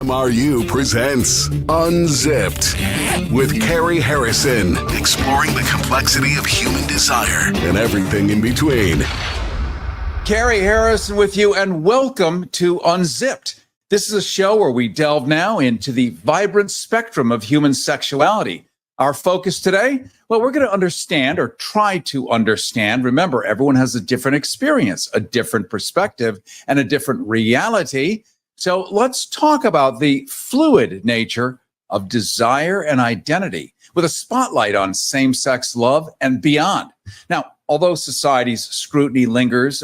MRU presents Unzipped with Cary Harrison, exploring the complexity of human desire and everything in between. Cary Harrison with you, and welcome to Unzipped. This is a show where we delve now into the vibrant spectrum of human sexuality. Our focus today, well, we're going to understand or try to understand. Remember, everyone has a different experience, a different perspective, and a different reality. So let's talk about the fluid nature of desire and identity with a spotlight on same-sex love and beyond. Now, although society's scrutiny lingers,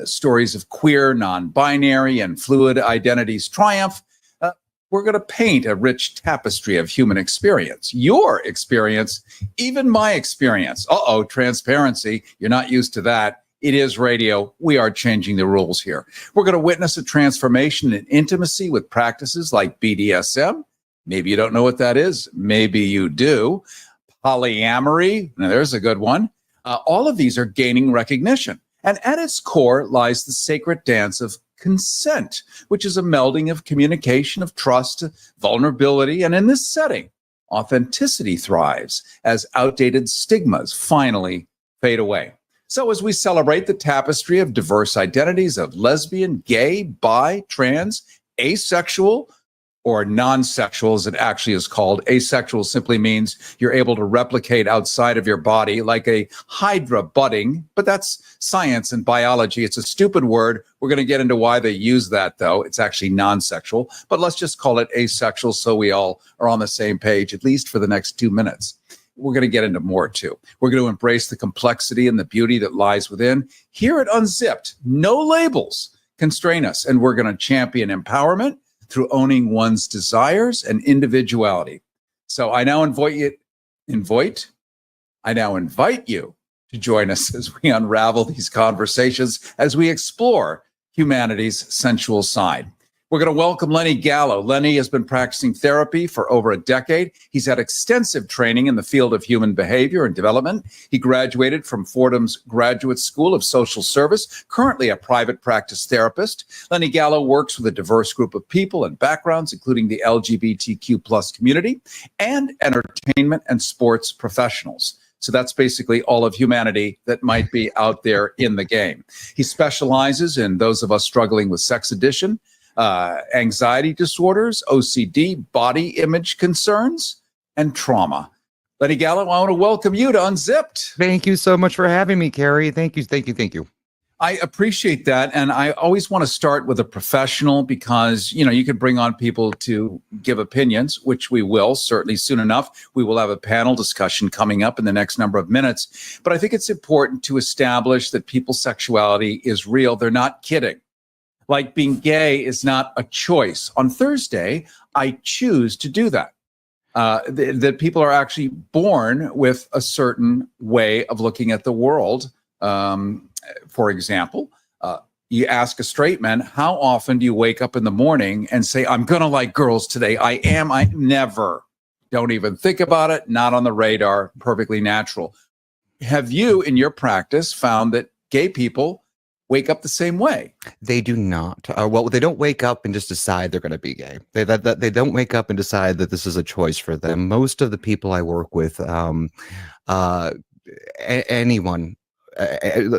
stories of queer, non-binary, and fluid identities triumph, we're going to paint a rich tapestry of human experience. Your experience, even my experience. Transparency. You're not used to that. It is radio. We are changing the rules here. We're going to witness a transformation in intimacy with practices like BDSM. Maybe you don't know what that is. Maybe you do. Polyamory. Now, there's a good one. All of these are gaining recognition. And at its core lies the sacred dance of consent, which is a melding of communication, of trust, vulnerability. And in this setting, authenticity thrives as outdated stigmas finally fade away. So as we celebrate the tapestry of diverse identities of lesbian, gay, bi, trans, asexual, or non-sexual, as it actually is called. Asexual simply means you're able to replicate outside of your body like a hydra budding, but that's science and biology. It's a stupid word. We're going to get into why they use that, though. It's actually non-sexual, but let's just call it asexual so we all are on the same page, at least for the next 2 minutes. We're going to get into more, too. We're going to embrace the complexity and the beauty that lies within. Here at Unzipped, no labels constrain us, and we're going to champion empowerment through owning one's desires and individuality. So I now invite you to join us as we unravel these conversations, as we explore humanity's sensual side. We're going to welcome Lenny Gallo. Lenny has been practicing therapy for over a decade. He's had extensive training in the field of human behavior and development. He graduated from Fordham's Graduate School of Social Service, currently a private practice therapist. Lenny Gallo works with a diverse group of people and backgrounds, including the LGBTQ plus community and entertainment and sports professionals. So that's basically all of humanity that might be out there in the game. He specializes in those of us struggling with sex addiction, anxiety disorders, OCD, body image concerns, and trauma. Lenny Gallo, I want to welcome you to Unzipped. Thank you so much for having me, Cary. Thank you. I appreciate that. And I always want to start with a professional because, you can bring on people to give opinions, which we will certainly soon enough. We will have a panel discussion coming up in the next number of minutes. But I think it's important to establish that people's sexuality is real. They're not kidding. Like being gay is not a choice. On Thursday, I choose to do that. That people are actually born with a certain way of looking at the world. For example, you ask a straight man, how often do you wake up in the morning and say, I'm going to like girls today? I never. Don't even think about it. Not on the radar. Perfectly natural. Have you, in your practice, found that gay people wake up the same way? They do not. They don't wake up and just decide they're going to be gay. They don't wake up and decide that this is a choice for them. Most of the people I work with, anyone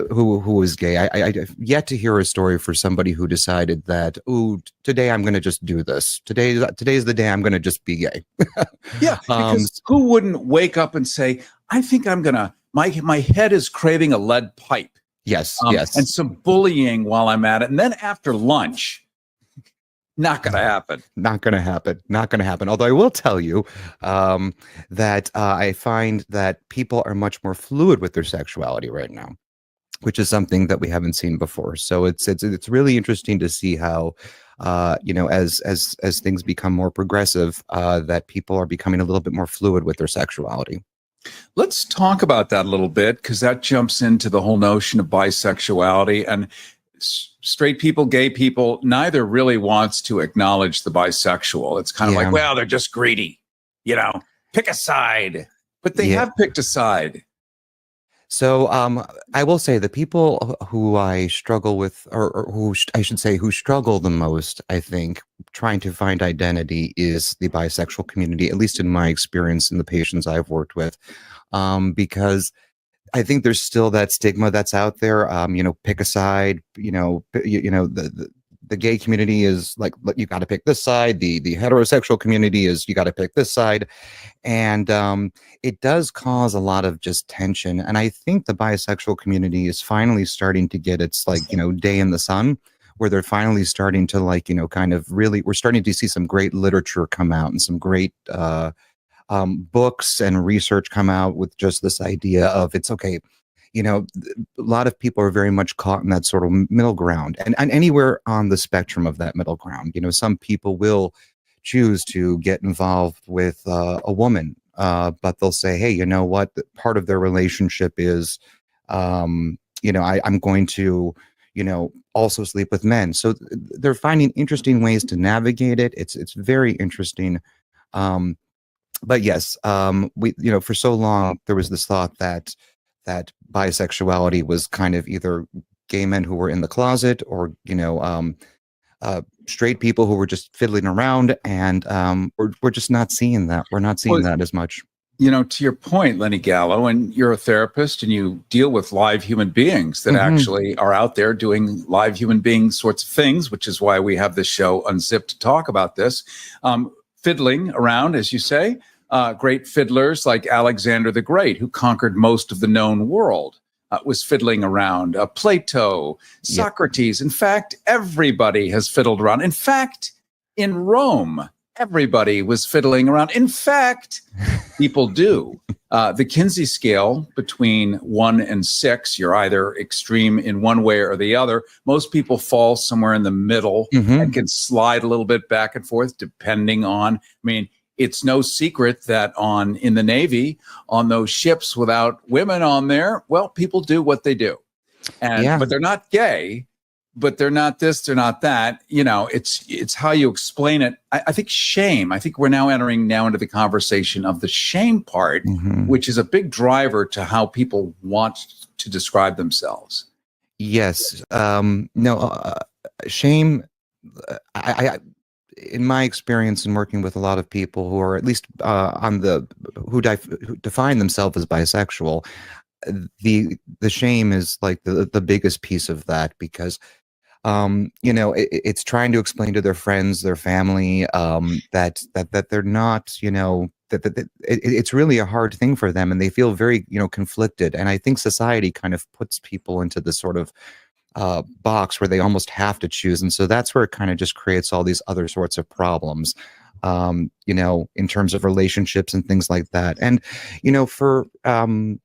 who is gay, I've yet to hear a story for somebody who decided that, today I'm going to just do this. Today's the day I'm going to just be gay. Yeah, because who wouldn't wake up and say, I think I'm going to, my head is craving a lead pipe. Yes. And some bullying while I'm at it. And then after lunch, not going to happen. Not going to happen. Although I will tell you that I find that people are much more fluid with their sexuality right now, which is something that we haven't seen before. So it's really interesting to see how, as things become more progressive, that people are becoming a little bit more fluid with their sexuality. Let's talk about that a little bit, because that jumps into the whole notion of bisexuality. And straight people, gay people, neither really wants to acknowledge the bisexual. It's kind of like, well, they're just greedy, pick a side. But they have picked a side. So I will say the people who I struggle with, I should say, who struggle the most, I think, trying to find identity is the bisexual community, at least in my experience and the patients I've worked with, because I think there's still that stigma that's out there. Pick a side. The gay community is like, you got to pick this side. The heterosexual community is, you got to pick this side. And it does cause a lot of just tension. And I think the bisexual community is finally starting to get its day in the sun, where they're finally starting to kind of really, we're starting to see some great literature come out and some great books and research come out with just this idea of, it's okay. A lot of people are very much caught in that sort of middle ground, and anywhere on the spectrum of that middle ground. Some people will choose to get involved with a woman, but they'll say, hey, you know what? Part of their relationship is, I'm going to, also sleep with men. So they're finding interesting ways to navigate it. It's very interesting. But yes, for so long, there was this thought that bisexuality was kind of either gay men who were in the closet, or straight people who were just fiddling around, and we're just not seeing that. We're not seeing that as much. To your point, Lenny Gallo, and you're a therapist and you deal with live human beings that actually are out there doing live human being sorts of things, which is why we have this show Unzipped to talk about this. Fiddling around, as you say. Great fiddlers like Alexander the Great, who conquered most of the known world, was fiddling around. Plato, Socrates. In fact, everybody has fiddled around. In fact, in Rome, everybody was fiddling around. In fact, people do. The Kinsey scale between 1 and 6, you're either extreme in one way or the other. Most people fall somewhere in the middle and can slide a little bit back and forth depending on, it's no secret that in the Navy, on those ships without women on there, well, people do what they do. But they're not gay, but they're not this, they're not that. It's how you explain it. I think shame. I think we're now entering into the conversation of the shame part, which is a big driver to how people want to describe themselves. Yes. Shame. In my experience in working with a lot of people who are at least who define themselves as bisexual, the shame is like the biggest piece of that, because it's trying to explain to their friends, their family, that they're not, that it's really a hard thing for them, and they feel very conflicted. And I think society kind of puts people into this sort of box where they almost have to choose, and so that's where it kind of just creates all these other sorts of problems, in terms of relationships and things like that. And for some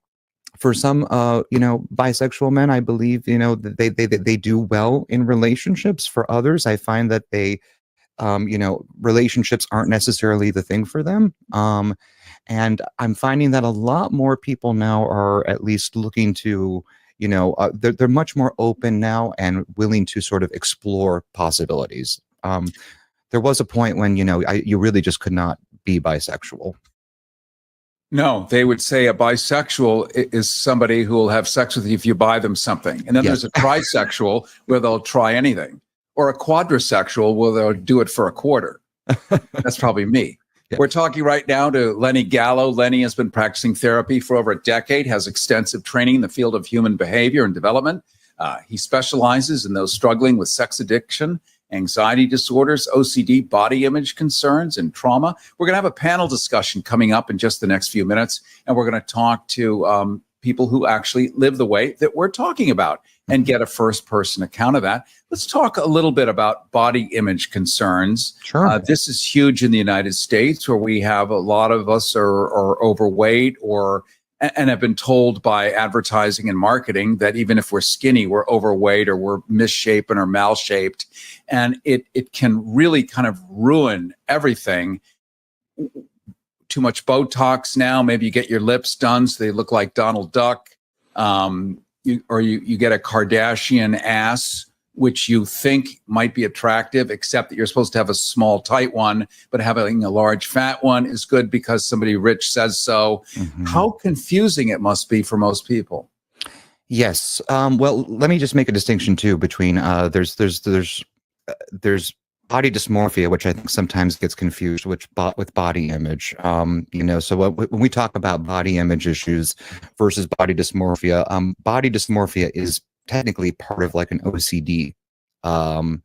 bisexual men, I believe that they do well in relationships. For others, I find that they relationships aren't necessarily the thing for them, and I'm finding that a lot more people now are at least looking to they're much more open now and willing to sort of explore possibilities. There was a point when, you really just could not be bisexual. No, they would say a bisexual is somebody who will have sex with you if you buy them something. And then there's a trisexual where they'll try anything, or a quadrisexual where they'll do it for a quarter. That's probably me. Yeah. We're talking right now to Lenny Gallo. Lenny has been practicing therapy for over a decade, has extensive training in the field of human behavior and development. He specializes in those struggling with sex addiction, anxiety disorders, OCD, body image concerns, and trauma. We're going to have a panel discussion coming up in just the next few minutes, and we're going to talk to people who actually live the way that we're talking about and get a first-person account of that. Let's talk a little bit about body image concerns. Sure. This is huge in the United States, where we have a lot of us are overweight and have been told by advertising and marketing that even if we're skinny, we're overweight or we're misshapen or mal-shaped. And it can really kind of ruin everything. Too much Botox now. Maybe you get your lips done so they look like Donald Duck. You get a Kardashian ass, which you think might be attractive, except that you're supposed to have a small, tight one, but having a large, fat one is good because somebody rich says so. How confusing it must be for most people. Yes. Well, let me just make a distinction too between there's body dysmorphia, which I think sometimes gets confused with body image. So when we talk about body image issues versus body dysmorphia is technically part of like an OCD. Um,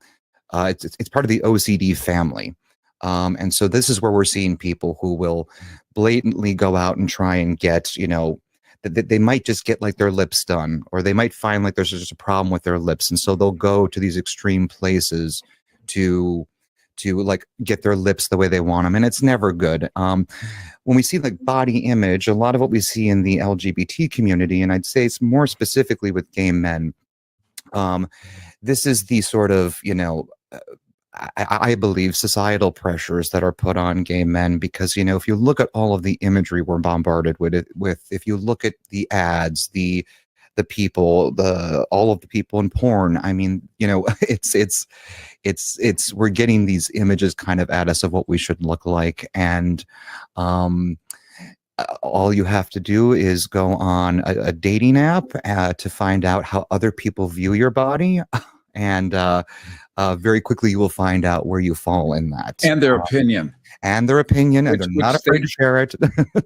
it's part of the OCD family. And so this is where we're seeing people who will blatantly go out and try and get, they might just get like their lips done, or they might find like there's just a problem with their lips. And so they'll go to these extreme places to like get their lips the way they want them. And it's never good. When we see like body image, a lot of what we see in the LGBT community, and I'd say it's more specifically with gay men, this is the sort of, I believe societal pressures that are put on gay men because, if you look at all of the imagery we're bombarded with, if you look at the ads, the people, all of the people in porn, I mean, we're getting these images kind of at us of what we should look like. And, all you have to do is go on a dating app to find out how other people view your body. And very quickly you will find out where you fall in that. And their opinion. And their opinion, and they're not afraid to share it.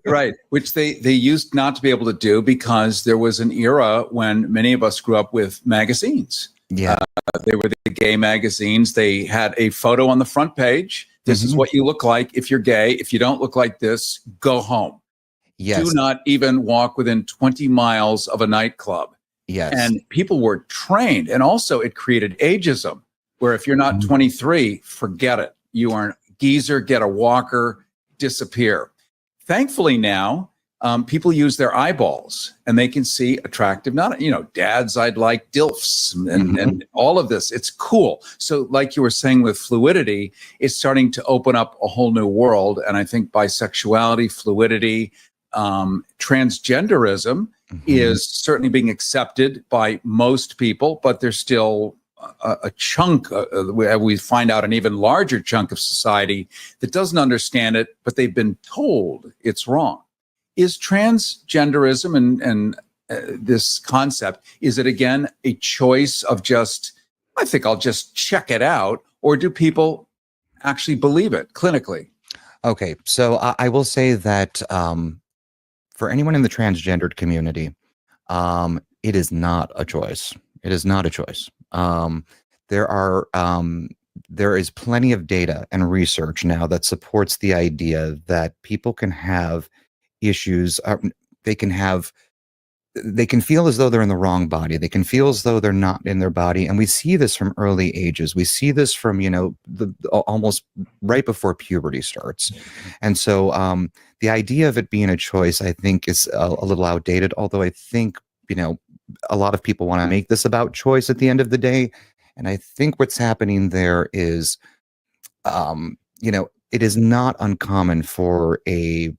Right, which they used not to be able to do because there was an era when many of us grew up with magazines. Yeah. They were the gay magazines. They had a photo on the front page. This is what you look like if you're gay. If you don't look like this, go home. Yes. Do not even walk within 20 miles of a nightclub. Yes. And people were trained. And also it created ageism, where if you're not 23, forget it. You are a geezer, get a walker, disappear. Thankfully now, people use their eyeballs and they can see attractive, dads I'd like, DILFs, and all of this. It's cool. So like you were saying with fluidity, it's starting to open up a whole new world. And I think bisexuality, fluidity, transgenderism is certainly being accepted by most people, but there's still a chunk, we find out an even larger chunk of society that doesn't understand it, but they've been told it's wrong. Is transgenderism and this concept, is it again a choice of I think I'll just check it out, or do people actually believe it clinically? Okay, so I will say that for anyone in the transgendered community, it is not a choice. It is not a choice. There is plenty of data and research now that supports the idea that people can have issues. They can feel as though they're in the wrong body. They can feel as though they're not in their body. And we see this from early ages. We see this from, almost right before puberty starts. And so the idea of it being a choice, I think, is a little outdated, although I think, a lot of people want to make this about choice at the end of the day. And I think what's happening there is, it is not uncommon for a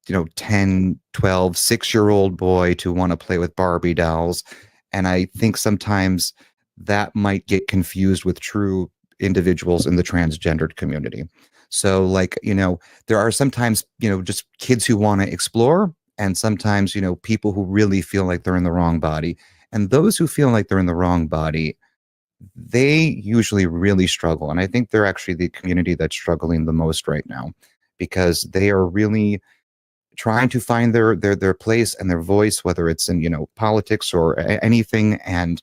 10, 12, 6-year-old boy to want to play with Barbie dolls. And I think sometimes that might get confused with true individuals in the transgendered community. So there are sometimes, just kids who want to explore, and sometimes, people who really feel like they're in the wrong body. And those who feel like they're in the wrong body, they usually really struggle. And I think they're actually the community that's struggling the most right now, because they are really trying to find their place and their voice, whether it's in politics or anything. And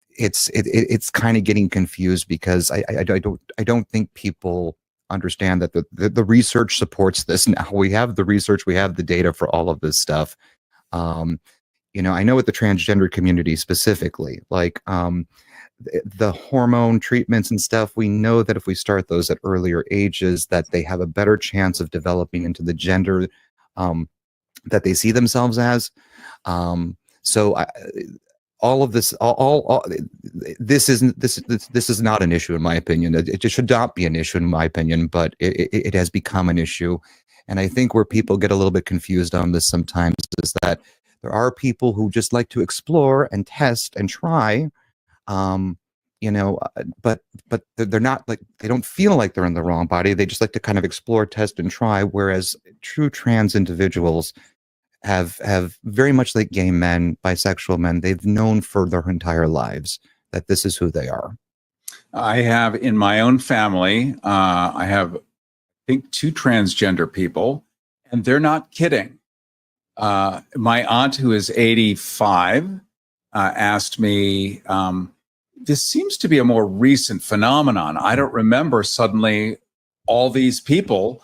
it's kind of getting confused because I don't think people understand that the research supports this. Now we have the research, we have the data for all of this stuff. I know with the transgender community specifically, the hormone treatments and stuff, we know that if we start those at earlier ages, that they have a better chance of developing into the gender that they see themselves as. All of this, this is not an issue in my opinion. It just should not be an issue in my opinion, but it has become an issue. And I think where people get a little bit confused on this sometimes is that there are people who just like to explore and test and try, but they're not they don't feel like they're in the wrong body. They just like to kind of explore, test, and try. Whereas true trans individuals have very much like gay men, bisexual men, they've known for their entire lives that this is who they are. I have in my own family, I have, I think, 2 transgender people, and they're not kidding. My aunt, who is 85, asked me, this seems to be a more recent phenomenon. I don't remember suddenly all these people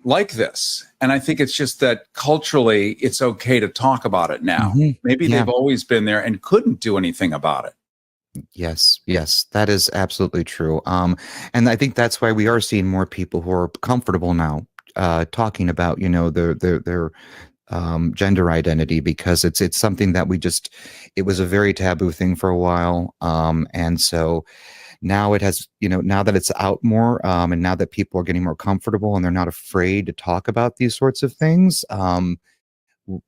like this. And I think it's just that culturally, it's okay to talk about it now. Maybe they've always been there and couldn't do anything about it. Yes, that is absolutely true. And I think that's why we are seeing more people who are comfortable now talking about, their gender identity, because it's something that it was a very taboo thing for a while. And so now it has, now that it's out more, and now that people are getting more comfortable and they're not afraid to talk about these sorts of things,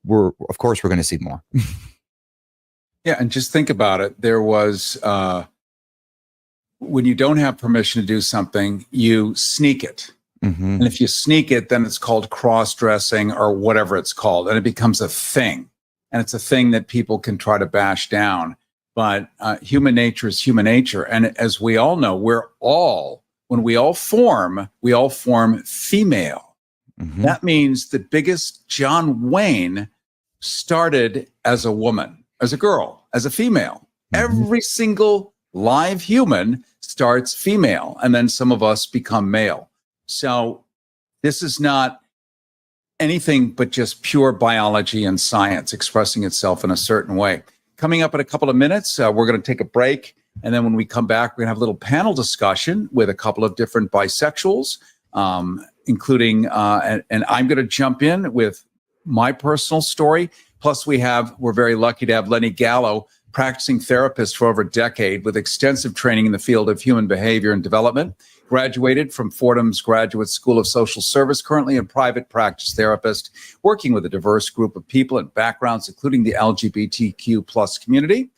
we're going to see more. Yeah, and just think about it. There was, when you don't have permission to do something, you sneak it. And if you sneak it, then it's called cross-dressing or whatever it's called, and it becomes a thing. And it's a thing that people can try to bash down. But human nature is human nature. And as we all know, when we all form female. That means the biggest John Wayne started as a woman. As a girl, as a female. Every single live human starts female, and then some of us become male. So this is not anything but just pure biology and science expressing itself in a certain way. Coming up in a couple of minutes, we're going to take a break. And then when we come back, we're going to have a little panel discussion with a couple of different bisexuals, including, and I'm going to jump in with my personal story. Plus, we're very lucky to have Lenny Gallo, practicing therapist for over a decade with extensive training in the field of human behavior and development. Graduated from Fordham's Graduate School of Social Service, currently a private practice therapist, working with a diverse group of people and backgrounds, including the LGBTQ plus community.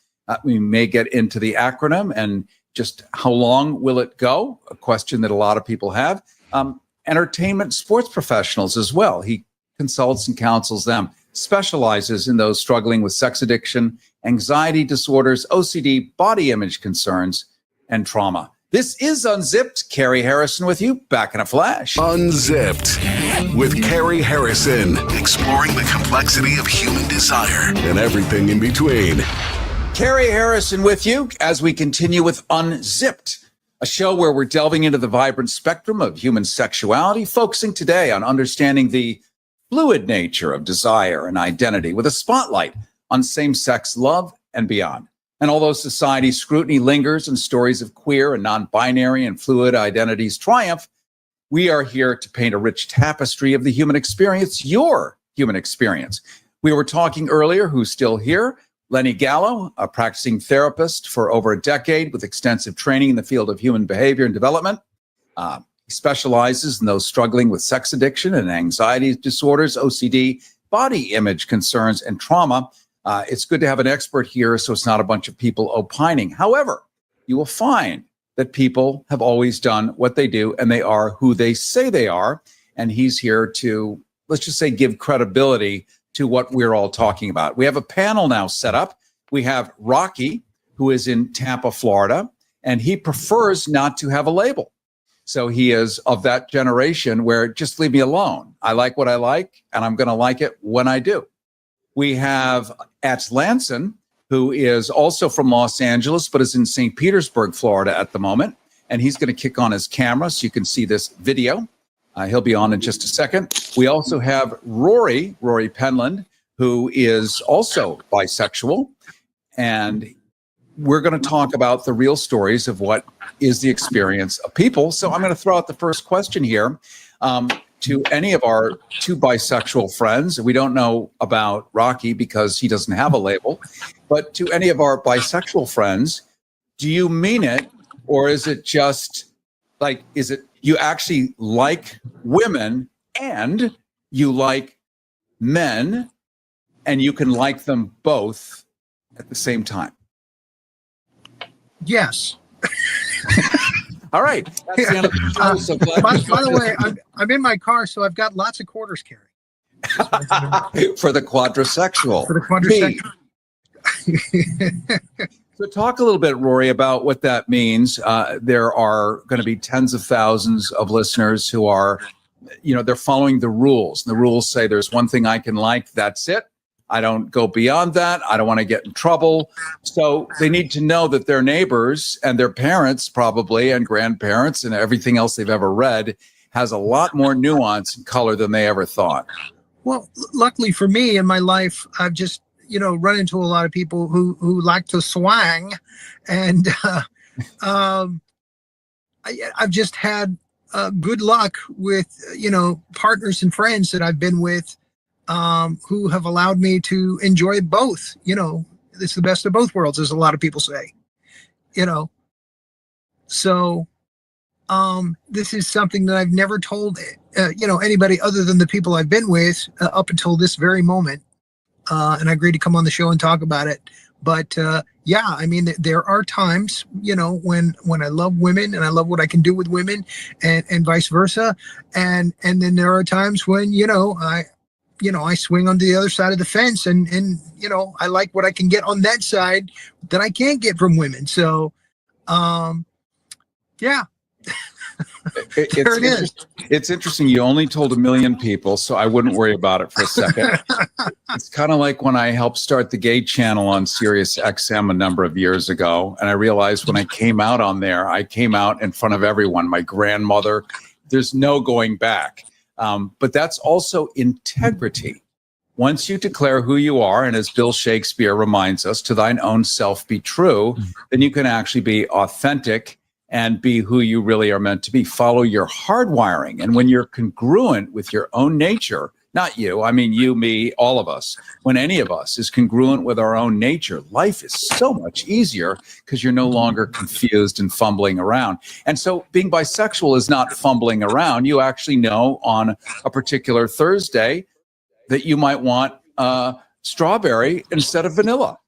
We may get into the acronym and just how long will it go? A question that a lot of people have. Entertainment sports professionals as well. He consults and counsels them. Specializes in those struggling with sex addiction, anxiety disorders, OCD, body image concerns, and trauma. This is Unzipped. Cary Harrison with you, back in a flash. Unzipped with Cary Harrison, exploring the complexity of human desire and everything in between. Cary Harrison with you as we continue with Unzipped, a show where we're delving into the vibrant spectrum of human sexuality, focusing today on understanding the fluid nature of desire and identity, with a spotlight on same-sex love and beyond. And although society's scrutiny lingers and stories of queer and non-binary and fluid identities triumph, we are here to paint a rich tapestry of the human experience, your human experience. We were talking earlier, who's still here, Lenny Gallo, a practicing therapist for over a decade with extensive training in the field of human behavior and development. He specializes in those struggling with sex addiction and anxiety disorders, OCD, body image concerns, and trauma. It's good to have an expert here so it's not a bunch of people opining. However, you will find that people have always done what they do and they are who they say they are. And he's here to, let's just say, give credibility to what we're all talking about. We have a panel now set up. We have Rocky, who is in Tampa, Florida, and he prefers not to have a label. So he is of that generation where just leave me alone. I like what I like, and I'm going to like it when I do. We have Atlanson, who is also from Los Angeles, but is in St. Petersburg, Florida at the moment. And he's going to kick on his camera so you can see this video. He'll be on in just a second. We also have Rory Penland, who is also bisexual. And we're going to talk about the real stories of what is the experience of people. So I'm going to throw out the first question here to any of our 2 bisexual friends. We don't know about Rocky because he doesn't have a label, but to any of our bisexual friends, do you mean it? Or is it just like, is it you actually like women and you like men and you can like them both at the same time? Yes. All right. That's the end of the show. So by the way, I'm in my car, so I've got lots of quarters, Cary. For the quadrisexual. For the quadrisexual. So talk a little bit, Rory, about what that means. There are going to be tens of thousands of listeners who are, they're following the rules. The rules say there's one thing I can like, that's it. I don't go beyond that. I don't want to get in trouble. So they need to know that their neighbors and their parents probably and grandparents and everything else they've ever read has a lot more nuance and color than they ever thought. Well, luckily for me in my life, I've just, run into a lot of people who like to swang. And I've just had good luck with, partners and friends that I've been with who have allowed me to enjoy both. It's the best of both worlds, as a lot of people say, So this is something that I've never told, anybody other than the people I've been with up until this very moment. And I agreed to come on the show and talk about it. But there are times, when I love women and I love what I can do with women, and vice versa. And then there are times when, I swing on the other side of the fence and I like what I can get on that side that I can't get from women. So, yeah. There it is. It's interesting. You only told 1 million people, so I wouldn't worry about it for a second. It's kind of like when I helped start the gay channel on Sirius XM a number of years ago. And I realized when I came out on there, I came out in front of everyone, my grandmother. There's no going back. But that's also integrity. Once you declare who you are, and as Bill Shakespeare reminds us, to thine own self be true, then you can actually be authentic and be who you really are meant to be. Follow your hardwiring. And when you're congruent with your own nature, not you, I mean you, me, all of us, when any of us is congruent with our own nature, life is so much easier because you're no longer confused and fumbling around. And so being bisexual is not fumbling around. You actually know on a particular Thursday that you might want strawberry instead of vanilla.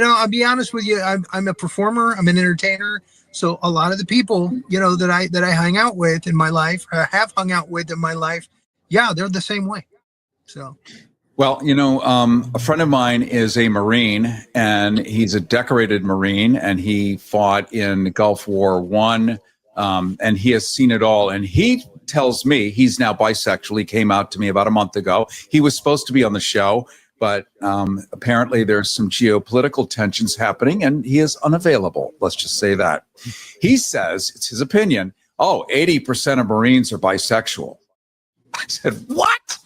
I'll be honest with you. I'm a performer. I'm an entertainer. So a lot of the people, that I hang out with in my life, or have hung out with in my life, yeah, they're the same way. So, well, a friend of mine is a Marine, and he's a decorated Marine, and he fought in Gulf War I, and he has seen it all. And he tells me he's now bisexual. He came out to me about a month ago. He was supposed to be on the show, but apparently there's some geopolitical tensions happening and he is unavailable. Let's just say that. He says, it's his opinion, 80% of Marines are bisexual. I said, what?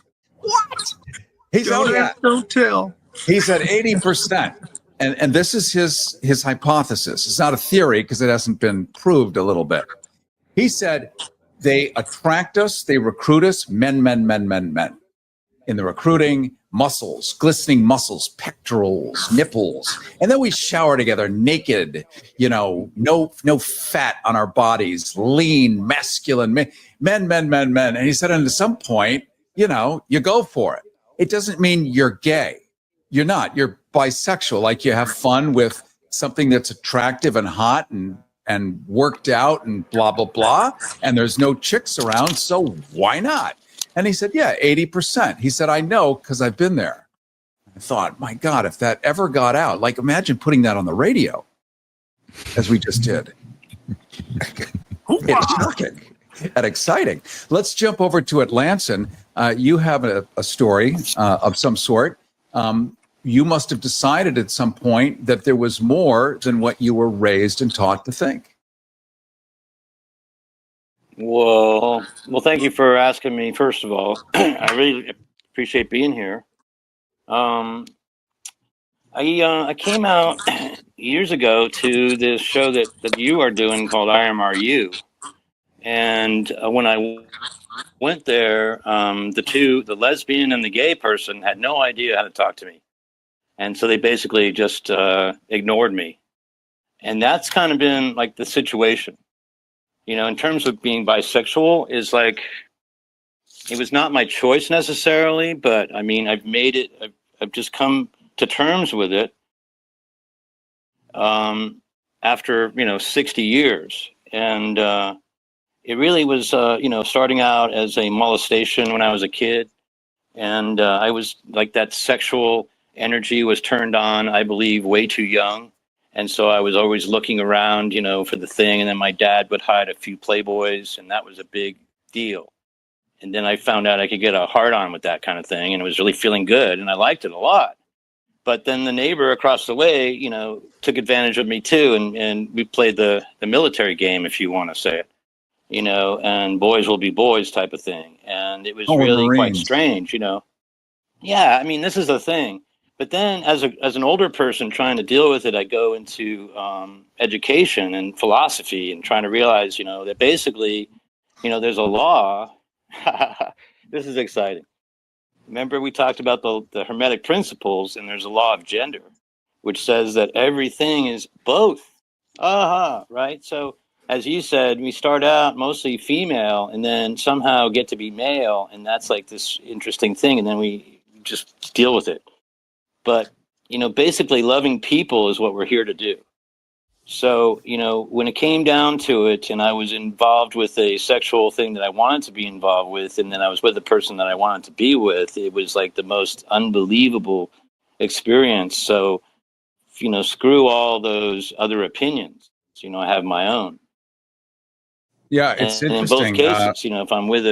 He said, don't tell. He said 80%. And this is his hypothesis. It's not a theory because it hasn't been proved a little bit. He said, they attract us, they recruit us, men. In the recruiting, muscles, glistening muscles, pectorals, nipples. And then we shower together naked, no fat on our bodies, lean, masculine, men. And he said, and at some point, you go for it. It doesn't mean you're gay. You're not. You're bisexual. Like you have fun with something that's attractive and hot and worked out and blah, blah, blah. And there's no chicks around. So why not? And he said, yeah, 80%. He said, I know because I've been there. I thought, my God, if that ever got out, like imagine putting that on the radio, as we just did. It's shocking and exciting. Let's jump over to Atlanson. You have a story of some sort. You must have decided at some point that there was more than what you were raised and taught to think. Well, thank you for asking me, first of all. I really appreciate being here. I came out years ago to this show that you are doing called I Am Are You. And when I went there, the lesbian and the gay person had no idea how to talk to me. And so they basically just ignored me. And that's kind of been like the situation. In terms of being bisexual, is like, it was not my choice necessarily, but I mean, I've made it, I've just come to terms with it after, 60 years. And it really was, starting out as a molestation when I was a kid. And I was like, that sexual energy was turned on, I believe, way too young. And so I was always looking around, for the thing. And then my dad would hide a few Playboys, and that was a big deal. And then I found out I could get a hard on with that kind of thing. And it was really feeling good. And I liked it a lot. But then the neighbor across the way, took advantage of me too. And we played the military game, if you want to say it. And boys will be boys type of thing. And it was really quite strange, Yeah, I mean, this is the thing. But then as an older person trying to deal with it, I go into education and philosophy and trying to realize, that basically, there's a law. This is exciting. Remember, we talked about the Hermetic principles, and there's a law of gender, which says that everything is both. Right? So, as you said, we start out mostly female and then somehow get to be male. And that's like this interesting thing. And then we just deal with it. But, basically loving people is what we're here to do. So, when it came down to it and I was involved with a sexual thing that I wanted to be involved with, and then I was with the person that I wanted to be with, it was like the most unbelievable experience. So, screw all those other opinions. I have my own. Yeah, it's and interesting. In both cases, if I'm with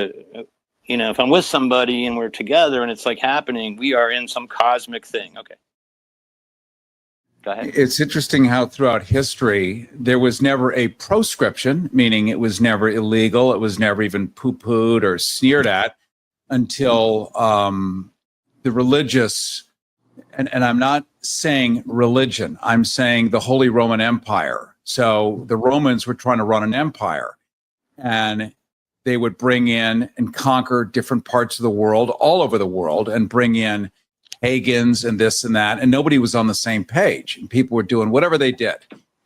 if I'm with somebody and we're together and it's like happening, we are in some cosmic thing. Okay. Go ahead. It's interesting how throughout history, there was never a proscription, meaning it was never illegal. It was never even poo-pooed or sneered at until the religious, and I'm not saying religion, I'm saying the Holy Roman Empire. So the Romans were trying to run an empire. And they would bring in and conquer different parts of the world, all over the world, and bring in pagans and this and that. And nobody was on the same page. And people were doing whatever they did.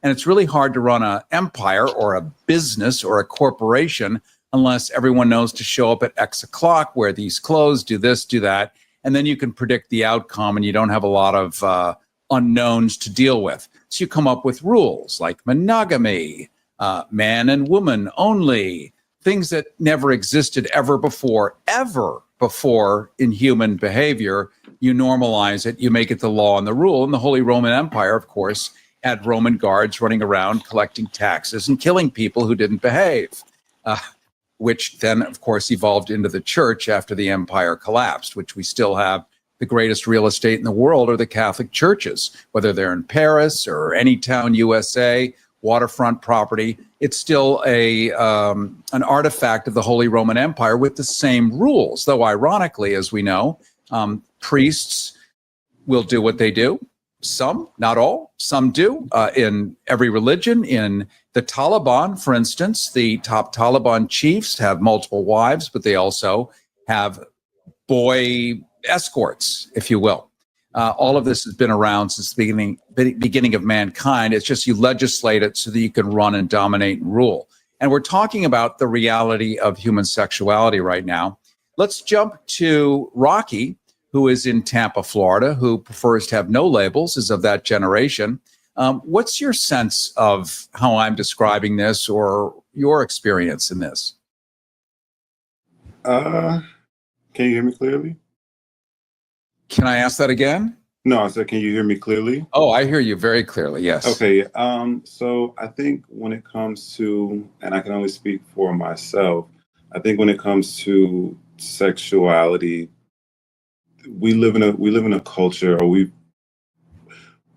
And it's really hard to run an empire or a business or a corporation unless everyone knows to show up at X o'clock, wear these clothes, do this, do that. And then you can predict the outcome and you don't have a lot of unknowns to deal with. So you come up with rules like monogamy, man and woman only, things that never existed ever before in human behavior. You normalize it, you make it the law and the rule. And the Holy Roman Empire, of course, had Roman guards running around collecting taxes and killing people who didn't behave, which then, of course, evolved into the church after the empire collapsed, which we still have. The greatest real estate in the world are the Catholic churches, whether they're in Paris or any town, USA, waterfront property. It's still an artifact of the Holy Roman Empire with the same rules, though ironically, as we know, priests will do what they do. Some, not all, some do in every religion. In the Taliban, for instance, the top Taliban chiefs have multiple wives, but they also have boy escorts, if you will. All of this has been around since the beginning of mankind. It's just you legislate it so that you can run and dominate and rule. And we're talking about the reality of human sexuality right now. Let's jump to Rocky, who is in Tampa, Florida, who prefers to have no labels, is of that generation. What's your sense of how I'm describing this or your experience in this? Can you hear me clearly? Can I ask that again? No, I said, can you hear me clearly? Oh, I hear you very clearly, yes. Okay, so I think when it comes to, and I can only speak for myself, I think when it comes to sexuality, we live in a culture, or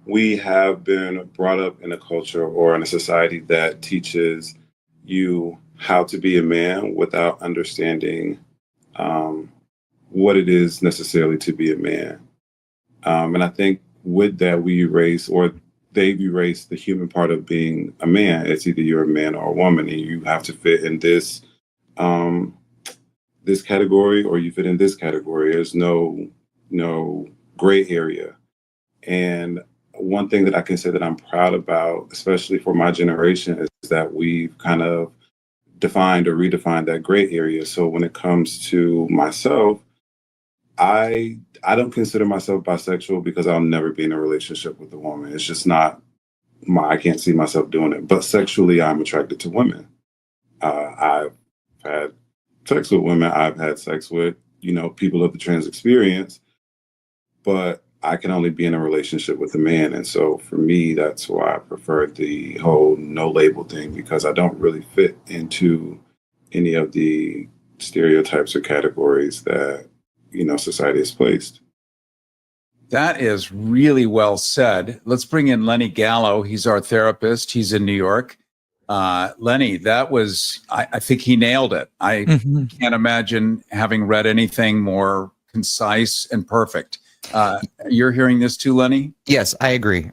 we have been brought up in a culture or in a society that teaches you how to be a man without understanding what it is necessarily to be a man. And I think with that, they've erased the human part of being a man. It's either you're a man or a woman, and you have to fit in this this category, or you fit in this category. There's no gray area. And one thing that I can say that I'm proud about, especially for my generation, is that we've kind of defined or redefined that gray area. So when it comes to myself, I don't consider myself bisexual because I'll never be in a relationship with a woman. It's just not I can't see myself doing it. But sexually, I'm attracted to women. I've had sex with women I've had sex with, people of the trans experience, but I can only be in a relationship with a man. And so for me, that's why I prefer the whole no label thing, because I don't really fit into any of the stereotypes or categories that, society has placed. That is really well said. Let's bring in Lenny Gallo. He's our therapist. He's in New York. Lenny, that was, I think he nailed it. I can't imagine having read anything more concise and perfect. You're hearing this too, Lenny? Yes, I agree.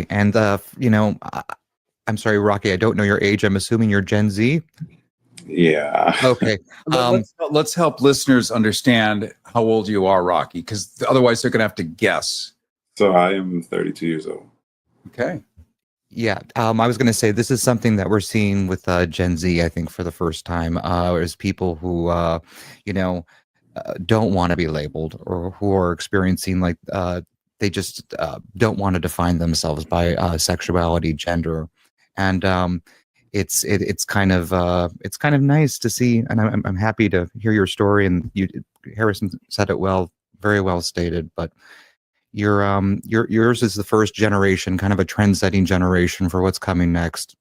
And, I'm sorry, Rocky, I don't know your age. I'm assuming you're Gen Z. Yeah. Okay. Let's help listeners understand how old you are, Rocky, because otherwise they're going to have to guess. So I am 32 years old. Okay. Yeah, I was going to say this is something that we're seeing with Gen Z, I think, for the first time, is people who, don't want to be labeled, or who are experiencing like they just don't want to define themselves by sexuality, gender, and it's kind of nice to see, and I'm happy to hear your story. And Harrison said it well, very well stated, but. Yours is the first generation, kind of a trend-setting generation for what's coming next.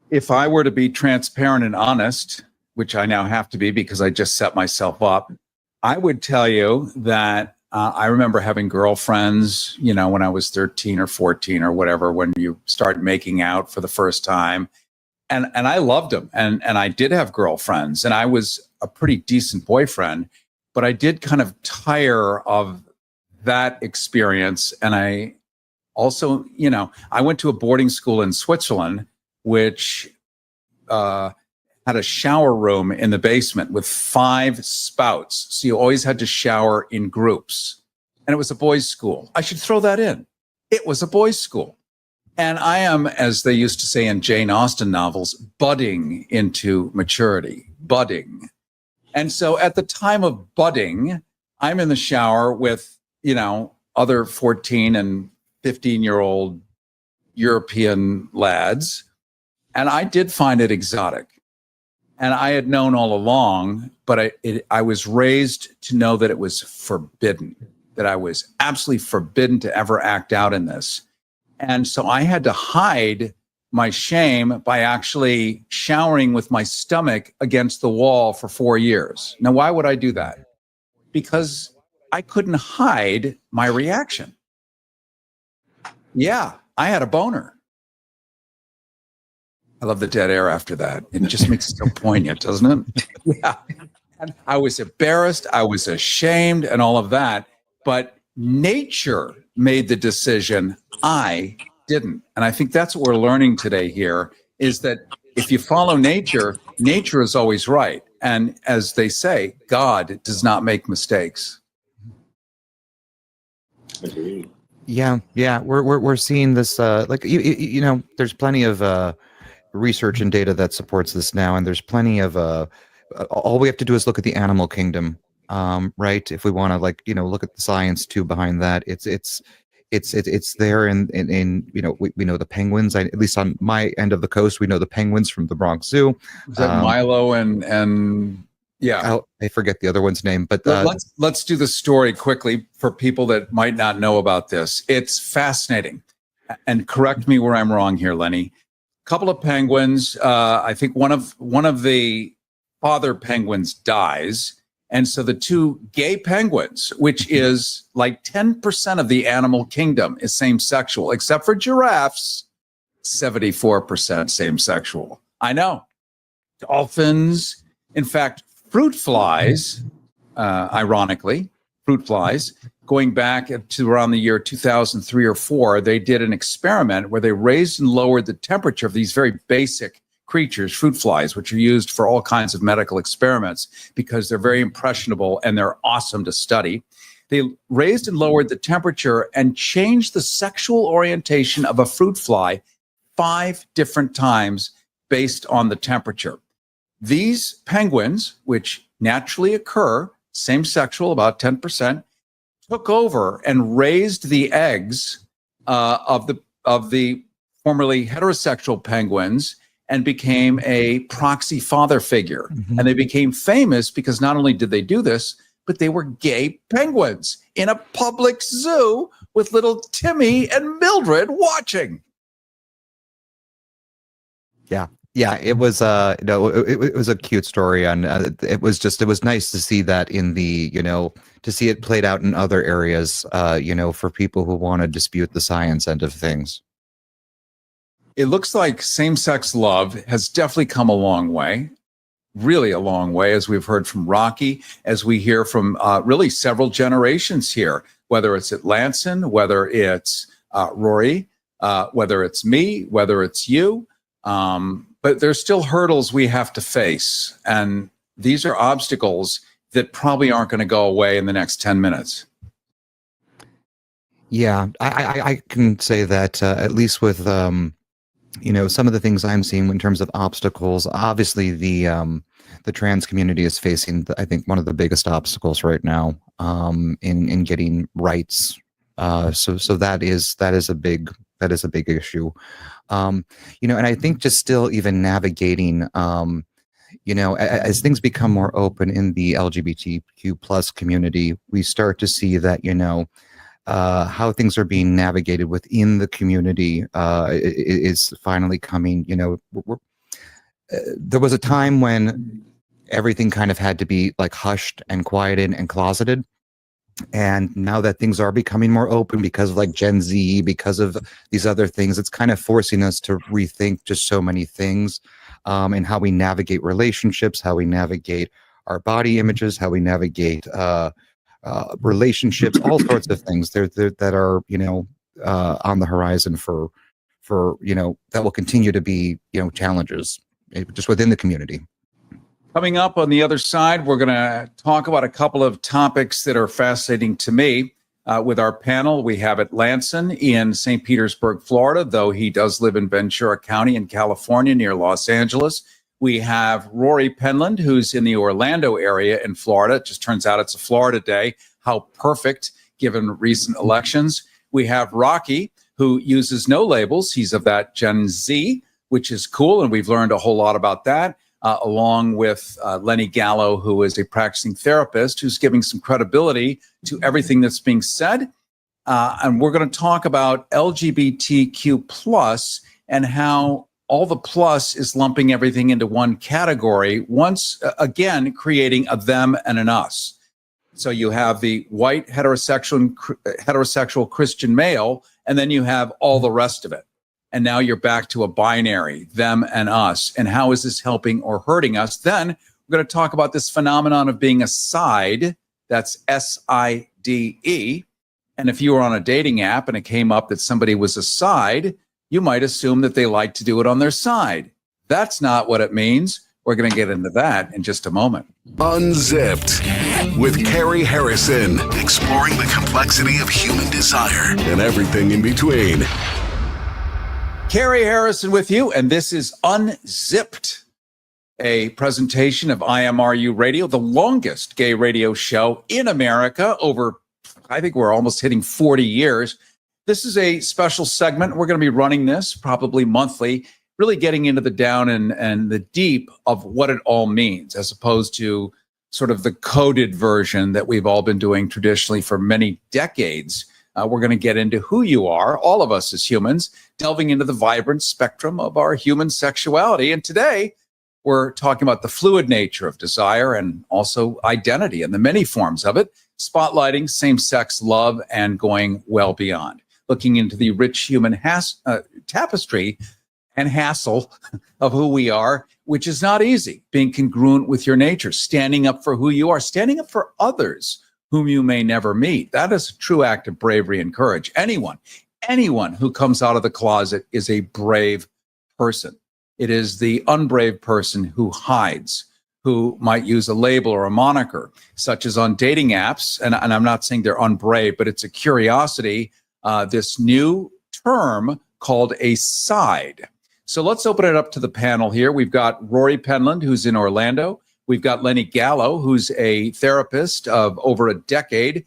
If I were to be transparent and honest, which I now have to be because I just set myself up, I would tell you that I remember having girlfriends, when I was 13 or 14 or whatever, when you start making out for the first time. And I loved them. And I did have girlfriends, and I was a pretty decent boyfriend. But I did kind of tire of that experience. And I also, I went to a boarding school in Switzerland, which had a shower room in the basement with 5 spouts. So you always had to shower in groups. And it was a boys' school. I should throw that in. It was a boys' school. And I am, as they used to say in Jane Austen novels, budding into maturity, budding. And so at the time of budding, I'm in the shower with, other 14 and 15-year-old European lads. And I did find it exotic. And I had known all along, but I was raised to know that it was forbidden, that I was absolutely forbidden to ever act out in this. And so I had to hide my shame by actually showering with my stomach against the wall for 4 years. Now, why would I do that? Because I couldn't hide my reaction. Yeah, I had a boner. I love the dead air after that. It just makes it so poignant, doesn't it? Yeah. And I was embarrassed. I was ashamed and all of that. But nature made the decision. I didn't. And I think that's what we're learning today here, is that if you follow nature, nature is always right. And as they say, God does not make mistakes. Agreed. Yeah. We're seeing this. There's plenty of research and data that supports this now, and there's plenty of. All we have to do is look at the animal kingdom, right? If we want to, look at the science too behind that, it's there. And we know the penguins. At least on my end of the coast, we know the penguins from the Bronx Zoo. Is that Milo and yeah, I forget the other one's name, but let's do the story quickly for people that might not know about this. It's fascinating, and correct me where I'm wrong here, Lenny. A couple of penguins. I think one of the father penguins dies. And so the 2 gay penguins, which is like 10% of the animal kingdom, is same-sexual, except for giraffes, 74% same-sexual. I know. Dolphins, in fact, fruit flies, ironically, going back to around the year 2003 or 4, they did an experiment where they raised and lowered the temperature of these very basic creatures, fruit flies, which are used for all kinds of medical experiments because they're very impressionable and they're awesome to study. They raised and lowered the temperature and changed the sexual orientation of a fruit fly 5 different times based on the temperature. These penguins, which naturally occur, same-sexual, about 10%, took over and raised the eggs of the formerly heterosexual penguins. and became a proxy father figure. And they became famous because not only did they do this, but they were gay penguins in a public zoo with little Timmy and Mildred watching. Yeah, it was it was a cute story, and it was nice to see that in the, to see it played out in other areas, for people who want to dispute the science end of things. It looks like same-sex love has definitely come a long way, really a long way, as we've heard from Rocky, as we hear from really several generations here, whether it's Atlanson, whether it's Rory, whether it's me, whether it's you. But there's still hurdles we have to face. And these are obstacles that probably aren't going to go away in the next 10 minutes. Yeah, I can say that at least with, some of the things I'm seeing in terms of obstacles, obviously the trans community is facing, I think, one of the biggest obstacles right now in getting rights. So that is a big issue. And I think just still even navigating, as things become more open in the LGBTQ plus community, we start to see that, how things are being navigated within the community is finally coming. There was a time when everything kind of had to be like hushed and quieted and closeted. And now that things are becoming more open because of like Gen Z, because of these other things, it's kind of forcing us to rethink just so many things, and how we navigate relationships, how we navigate our body images, how we navigate relationships, all sorts of things that are, on the horizon for that will continue to be, challenges just within the community. Coming up on the other side, we're going to talk about a couple of topics that are fascinating to me. With our panel, we have Atlanson in St. Petersburg, Florida, though he does live in Ventura County in California near Los Angeles. We have Rory Penland, who's in the Orlando area in Florida. It just turns out it's a Florida day. How perfect, given recent elections. We have Rocky, who uses no labels. He's of that Gen Z, which is cool, and we've learned a whole lot about that. Along with Lenny Gallo, who is a practicing therapist who's giving some credibility to everything that's being said. And we're going to talk about LGBTQ plus and how all the plus is lumping everything into one category, once again creating a them and an us. So you have the white heterosexual Christian male, and then you have all the rest of it. And now you're back to a binary, them and us. And how is this helping or hurting us? Then we're going to talk about this phenomenon of being a side. That's SIDE. And if you were on a dating app and it came up that somebody was a side, you might assume that they like to do it on their side. That's not what it means. We're going to get into that in just a moment. Unzipped with Cary Harrison, exploring the complexity of human desire and everything in between. Cary Harrison with you, and this is Unzipped, a presentation of IMRU Radio, the longest gay radio show in America over, I think we're almost hitting 40 years. This is a special segment. We're going to be running this probably monthly, really getting into the down and the deep of what it all means, as opposed to sort of the coded version that we've all been doing traditionally for many decades. We're going to get into who you are, all of us as humans, delving into the vibrant spectrum of our human sexuality. And today, we're talking about the fluid nature of desire and also identity and the many forms of it, spotlighting same-sex love and going well beyond, looking into the rich human tapestry and hassle of who we are, which is not easy, being congruent with your nature, standing up for who you are, standing up for others whom you may never meet. That is a true act of bravery and courage. Anyone who comes out of the closet is a brave person. It is the unbrave person who hides, who might use a label or a moniker, such as on dating apps. And I'm not saying they're unbrave, but it's a curiosity, this new term called a side. So let's open it up to the panel here. We've got Rory Penland, who's in Orlando. We've got Lenny Gallo, who's a therapist of over a decade,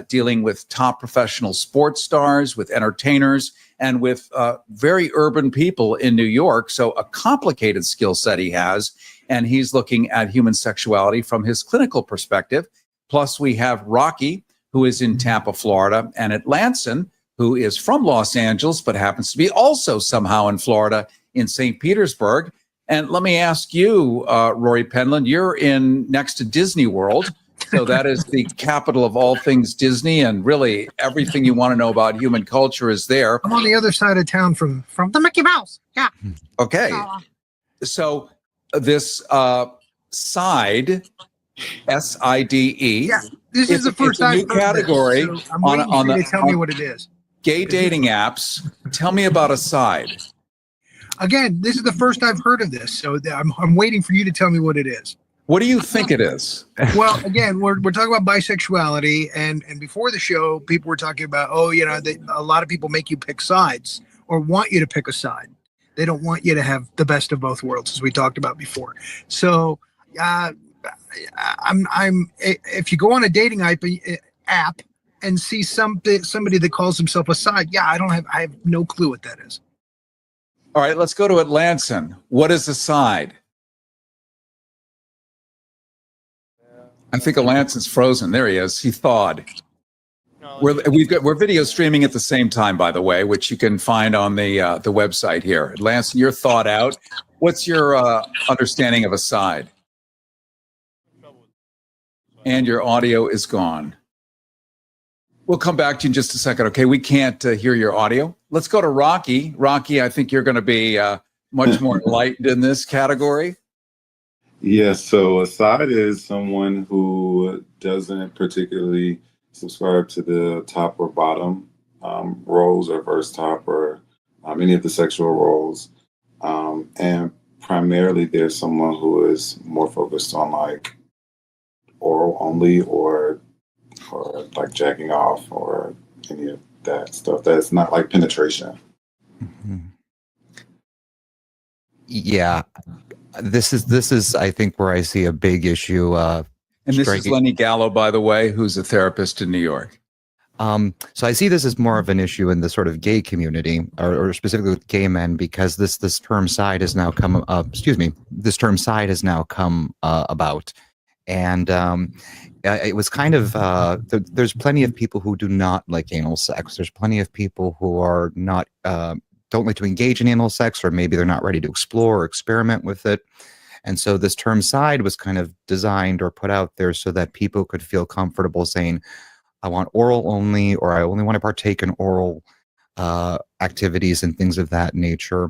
dealing with top professional sports stars, with entertainers, and with very urban people in New York. So a complicated skill set he has, and he's looking at human sexuality from his clinical perspective. Plus, we have Rocky, who is in Tampa, Florida, and Atlanson, who is from Los Angeles, but happens to be also somehow in Florida, in St. Petersburg. And let me ask you, Rory Penland, you're in next to Disney World. So that is the capital of all things Disney, and really everything you want to know about human culture is there. I'm on the other side of town from the Mickey Mouse. Yeah. Okay. So this side, SIDE. Yeah. This is the first time. New category so I'm waiting for you to tell me what it is. Gay dating apps. Tell me about a side. Again, this is the first I've heard of this, so I'm waiting for you to tell me what it is. What do you think it is? Well, again, we're talking about bisexuality, and before the show, people were talking about, a lot of people make you pick sides or want you to pick a side. They don't want you to have the best of both worlds, as we talked about before. So, if you go on a dating app and see somebody that calls himself a side, I have no clue what that is. All right, let's go to Atlanson. What is a side? I think Atlanson's frozen. There he is. He thawed. We're video streaming at the same time, by the way, which you can find on the website here. Atlanson, you're thawed out. What's your understanding of a side? And your audio is gone. We'll come back to you in just a second. Okay, we can't hear your audio. Let's go to Rocky. Rocky, I think you're going to be much more enlightened in this category. Yes, so a side is someone who doesn't particularly subscribe to the top or bottom roles, or first top, or any of the sexual roles. And primarily there's someone who is more focused on like oral only, or like jacking off, or any of that stuff that's not like penetration. Mm-hmm. Yeah. This is I think where I see a big issue. And this is Lenny Gallo, by the way, who's a therapist in New York. So I see this as more of an issue in the sort of gay community, or specifically with gay men, because this term side has now come this term side has now come about, and it was kind of there's plenty of people who do not like anal sex. There's plenty of people who are not don't like to engage in anal sex, or maybe they're not ready to explore or experiment with it. And so this term side was kind of designed or put out there so that people could feel comfortable saying, I want oral only, or I only want to partake in oral activities and things of that nature.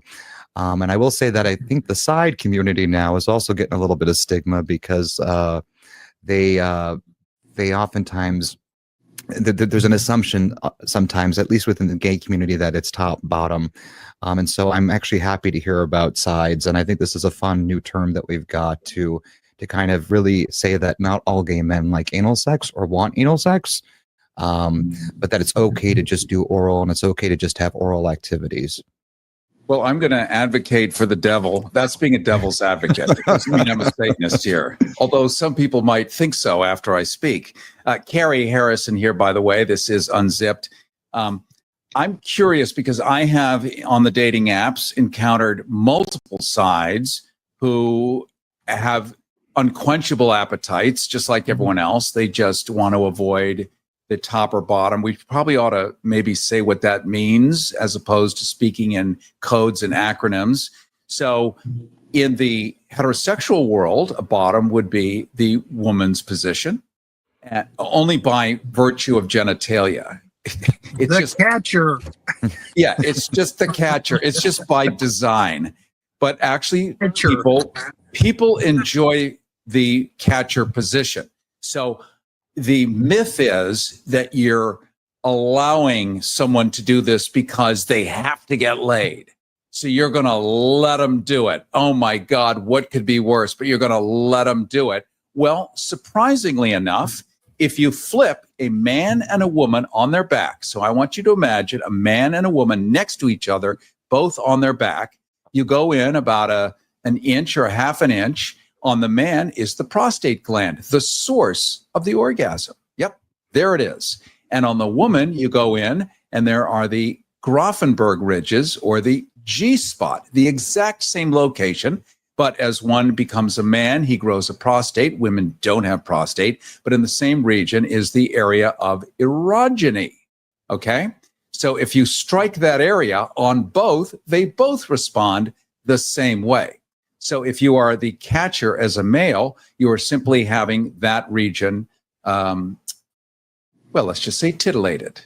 And I will say that I think the side community now is also getting a little bit of stigma, because they oftentimes, there's an assumption sometimes, at least within the gay community, that it's top bottom. And so I'm actually happy to hear about sides. And I think this is a fun new term that we've got to kind of really say that not all gay men like anal sex or want anal sex, but that it's okay to just do oral, and it's okay to just have oral activities. Well, I'm going to advocate for the devil. That's being a devil's advocate. It doesn't mean I'm a Satanist here, although some people might think so after I speak. Cary Harrison here, by the way. This is Unzipped. I'm curious because I have, on the dating apps, encountered multiple sides who have unquenchable appetites, just like everyone else. They just want to avoid the top or bottom. We probably ought to maybe say what that means, as opposed to speaking in codes and acronyms. So in the heterosexual world, a bottom would be the woman's position, only by virtue of genitalia. It's the just catcher. Yeah, it's just the catcher. It's just by design. But actually, people enjoy the catcher position. So the myth is that you're allowing someone to do this because they have to get laid. So you're going to let them do it. Oh my God, what could be worse? But you're going to let them do it. Well, surprisingly enough, if you flip a man and a woman on their back, so I want you to imagine a man and a woman next to each other, both on their back, you go in about an inch or a half an inch. On the man is the prostate gland, the source of the orgasm. Yep. There it is. And on the woman, you go in and there are the Grafenberg ridges or the G spot, the exact same location. But as one becomes a man, he grows a prostate. Women don't have prostate, but in the same region is the area of erogyny. Okay. So if you strike that area on both, they both respond the same way. So if you are the catcher as a male, you are simply having that region, let's just say titillated.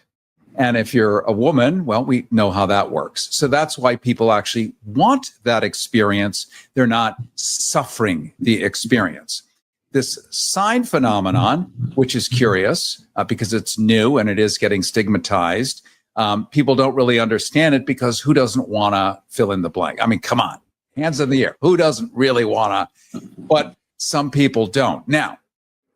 And if you're a woman, well, we know how that works. So that's why people actually want that experience. They're not suffering the experience. This sign phenomenon, which is curious because it's new and it is getting stigmatized, people don't really understand it because who doesn't want to fill in the blank? I mean, come on, hands in the air. Who doesn't really want to? But some people don't. Now,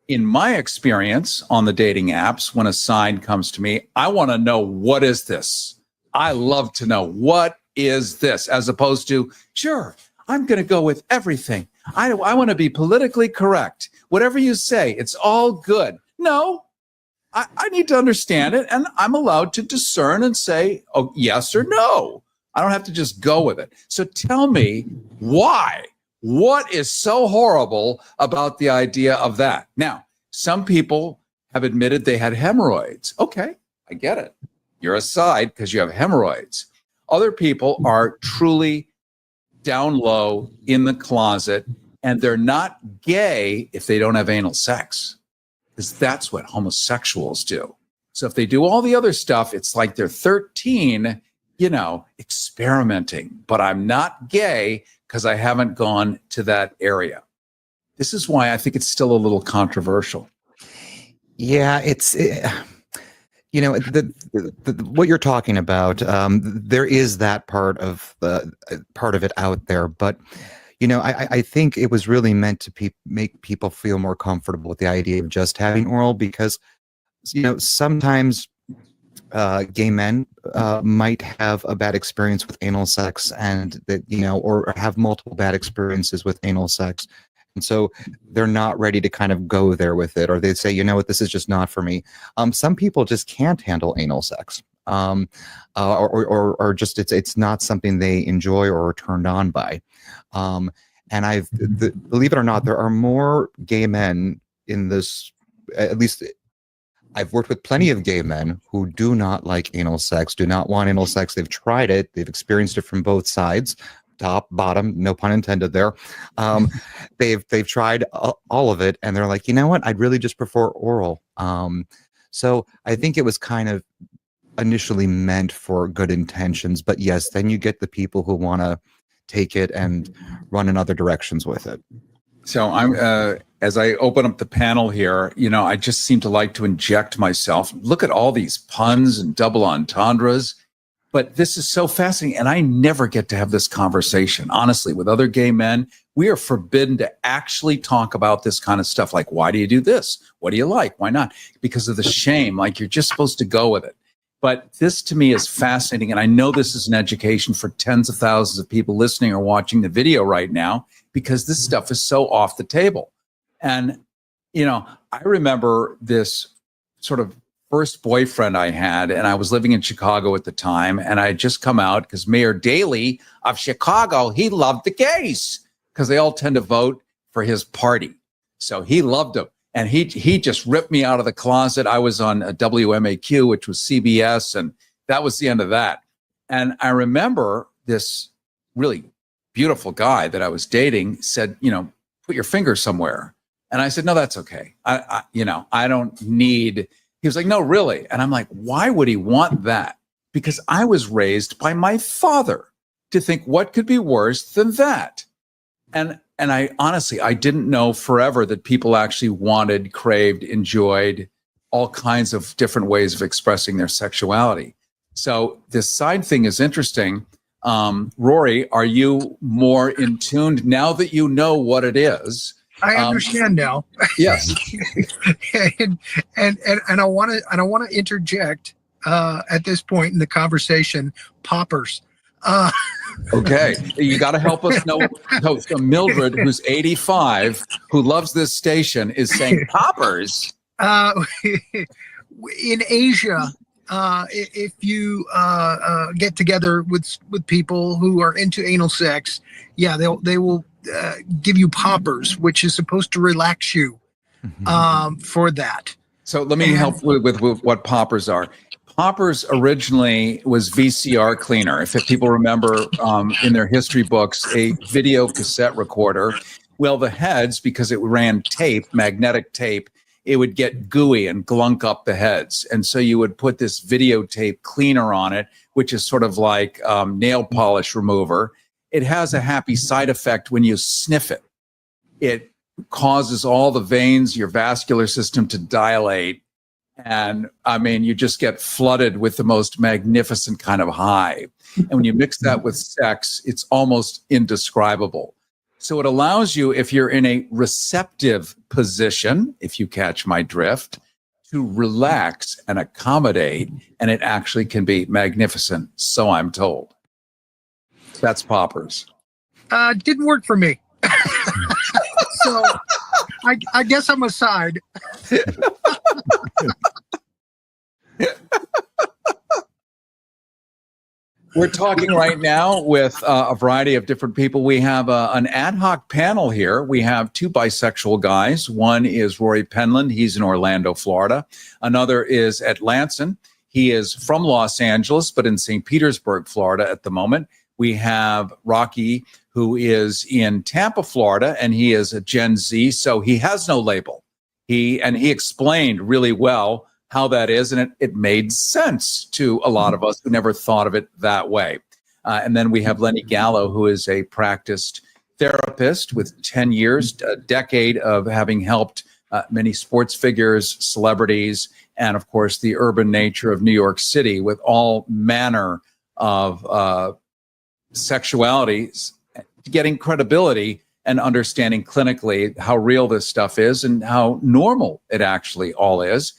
in my experience on the dating apps, when a sign comes to me, I want to know, what is this? I love to know, what is this? As opposed to, sure, I'm going to go with everything. I want to be politically correct. Whatever you say, it's all good. No, I need to understand it, and I'm allowed to discern and say, oh, yes or no. I don't have to just go with it. So tell me why. What is so horrible about the idea of that? Now, some people have admitted they had hemorrhoids. Okay, I get it. You're a side because you have hemorrhoids. Other people are truly down low in the closet, and they're not gay if they don't have anal sex, because that's what homosexuals do. So if they do all the other stuff, it's like they're 13, experimenting, but I'm not gay because I haven't gone to that area. This is why I think it's still a little controversial. Yeah, what you're talking about. There is that part of it out there, but I think it was really meant to make people feel more comfortable with the idea of just having oral, because sometimes gay men might have a bad experience with anal sex, and that or have multiple bad experiences with anal sex, and so they're not ready to kind of go there with it, or they say, this is just not for me. Some people just can't handle anal sex, or just it's not something they enjoy or are turned on by. And believe it or not, there are more gay men in this, at least I've worked with plenty of gay men who do not like anal sex, do not want anal sex. They've tried it. They've experienced it from both sides, top, bottom, no pun intended there. They've tried all of it, and they're like, what? I'd really just prefer oral. So I think it was kind of initially meant for good intentions, but yes, then you get the people who want to take it and run in other directions with it. So I'm as I open up the panel here, I just seem to like to inject myself. Look at all these puns and double entendres. But this is so fascinating. And I never get to have this conversation, honestly, with other gay men. We are forbidden to actually talk about this kind of stuff. Like, why do you do this? What do you like? Why not? Because of the shame. Like, you're just supposed to go with it. But this to me is fascinating. And I know this is an education for tens of thousands of people listening or watching the video right now, because this stuff is so off the table. And, I remember this sort of first boyfriend I had, and I was living in Chicago at the time, and I had just come out because Mayor Daley of Chicago, he loved the gays because they all tend to vote for his party. So he loved them. And he just ripped me out of the closet. I was on a WMAQ, which was CBS, and that was the end of that. And I remember this really beautiful guy that I was dating said, put your finger somewhere. And I said, no, that's okay. I don't need. He was like, no, really. And I'm like, why would he want that? Because I was raised by my father to think, what could be worse than that? And I honestly, I didn't know forever that people actually wanted, craved, enjoyed all kinds of different ways of expressing their sexuality. So this side thing is interesting. Rory, are you more in tune now that you know what it is? I understand now. Yes. and I want to interject at this point in the conversation, poppers. Okay, you got to help us know. So Mildred, who's 85, who loves this station, is saying poppers. in Asia, if you get together with people who are into anal sex, yeah, they will give you poppers, which is supposed to relax you for that. So let me help with what poppers are. Poppers originally was VCR cleaner. If people remember in their history books, a video cassette recorder. Well, the heads, because it ran tape, magnetic tape, it would get gooey and glunk up the heads. And so you would put this videotape cleaner on it, which is sort of like nail polish remover. It has a happy side effect when you sniff it. It causes all the veins, your vascular system to dilate. And I mean, you just get flooded with the most magnificent kind of high. And when you mix that with sex, it's almost indescribable. So it allows you, if you're in a receptive position, if you catch my drift, to relax and accommodate. And it actually can be magnificent. So I'm told. That's poppers. Didn't work for me. So I guess I'm a side. We're talking right now with a variety of different people. We have an ad hoc panel here. We have two bisexual guys. One is Rory Penland. He's in Orlando, Florida. Another is Atlanson. He is from Los Angeles, but in St. Petersburg, Florida at the moment. We have Rocky, who is in Tampa, Florida, and he is a Gen Z, so he has no label. He explained really well how that is, and it made sense to a lot of us who never thought of it that way. And then we have Lenny Gallo, who is a practiced therapist with 10 years, a decade of having helped many sports figures, celebrities, and of course the urban nature of New York City with all manner of sexualities, getting credibility and understanding clinically how real this stuff is and how normal it actually all is.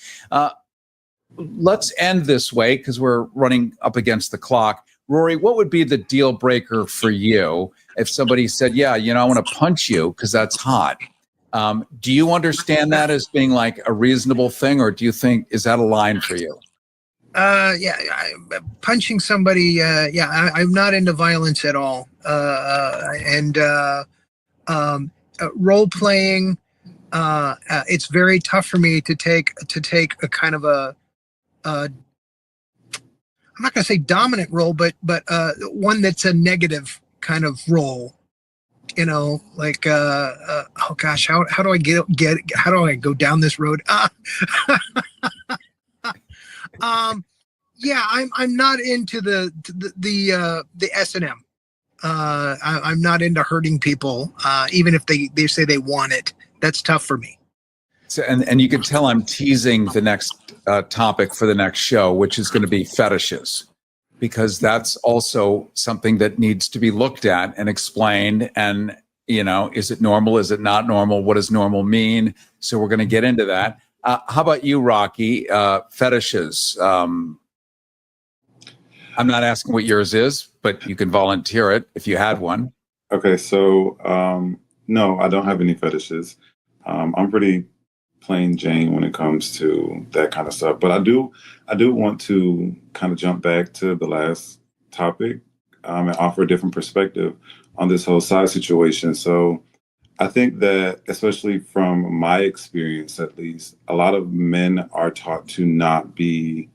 Let's end this way because we're running up against the clock. Rory, what would be the deal breaker for you if somebody said, yeah, I want to punch you because that's hot? Do you understand that as being like a reasonable thing, or do you think, is that a line for you? Punching somebody. I'm not into violence at all. Role playing. It's very tough for me to take a kind of I'm not going to say dominant role, but one that's a negative kind of role. Like oh gosh, how do I how do I go down this road? I'm not into the S&M. I'm not into hurting people, even if they say they want it. That's tough for me. So, and you can tell I'm teasing the next topic for the next show, which is going to be fetishes, because that's also something that needs to be looked at and explained. And, is it normal? Is it not normal? What does normal mean? So we're going to get into that. How about you, Rocky? Fetishes. I'm not asking what yours is, but you can volunteer it if you had one. Okay, so no, I don't have any fetishes. I'm pretty plain Jane when it comes to that kind of stuff. But I do want to kind of jump back to the last topic and offer a different perspective on this whole side situation. So I think that, especially from my experience, at least, a lot of men are taught to not be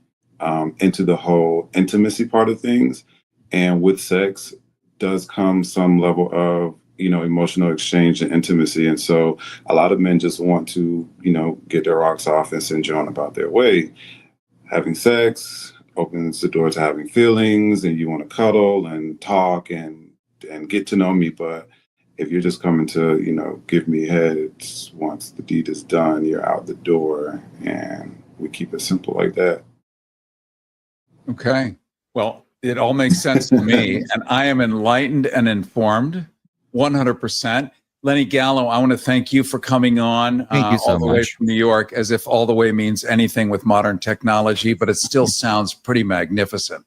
into the whole intimacy part of things. And with sex does come some level of, emotional exchange and intimacy. And so a lot of men just want to, get their rocks off and send you on about their way. Having sex opens the door to having feelings, and you want to cuddle and talk and get to know me. But if you're just coming to, give me head, it's once the deed is done, you're out the door, and we keep it simple like that. Okay. Well, it all makes sense to me, and I am enlightened and informed 100%. Lenny Gallo, I want to thank you for coming on. Thank you so all the much. way from New York, as if all the way means anything with modern technology, but it still sounds pretty magnificent.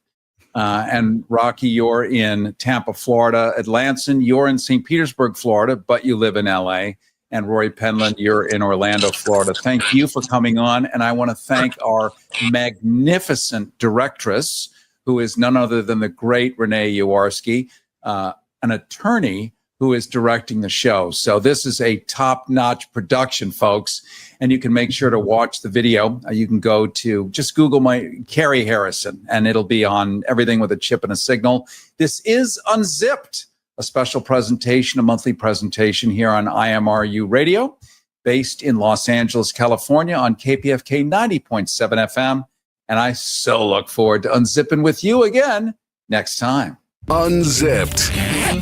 And Rocky, you're in Tampa, Florida. Atlanson, you're in St. Petersburg, Florida, but you live in LA. And Rory Penland, you're in Orlando, Florida. Thank you for coming on. And I want to thank our magnificent directress, who is none other than the great Renee Yawarski, an attorney who is directing the show. So this is a top-notch production, folks. And you can make sure to watch the video. You can go to, just Google my Cary Harrison, and it'll be on everything with a chip and a signal. This is Unzipped, a special presentation, a monthly presentation here on IMRU Radio, based in Los Angeles, California on KPFK 90.7 FM. And I so look forward to unzipping with you again next time. Unzipped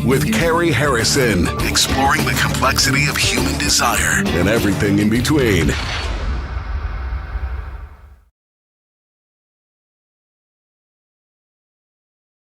with Cary Harrison, exploring the complexity of human desire and everything in between.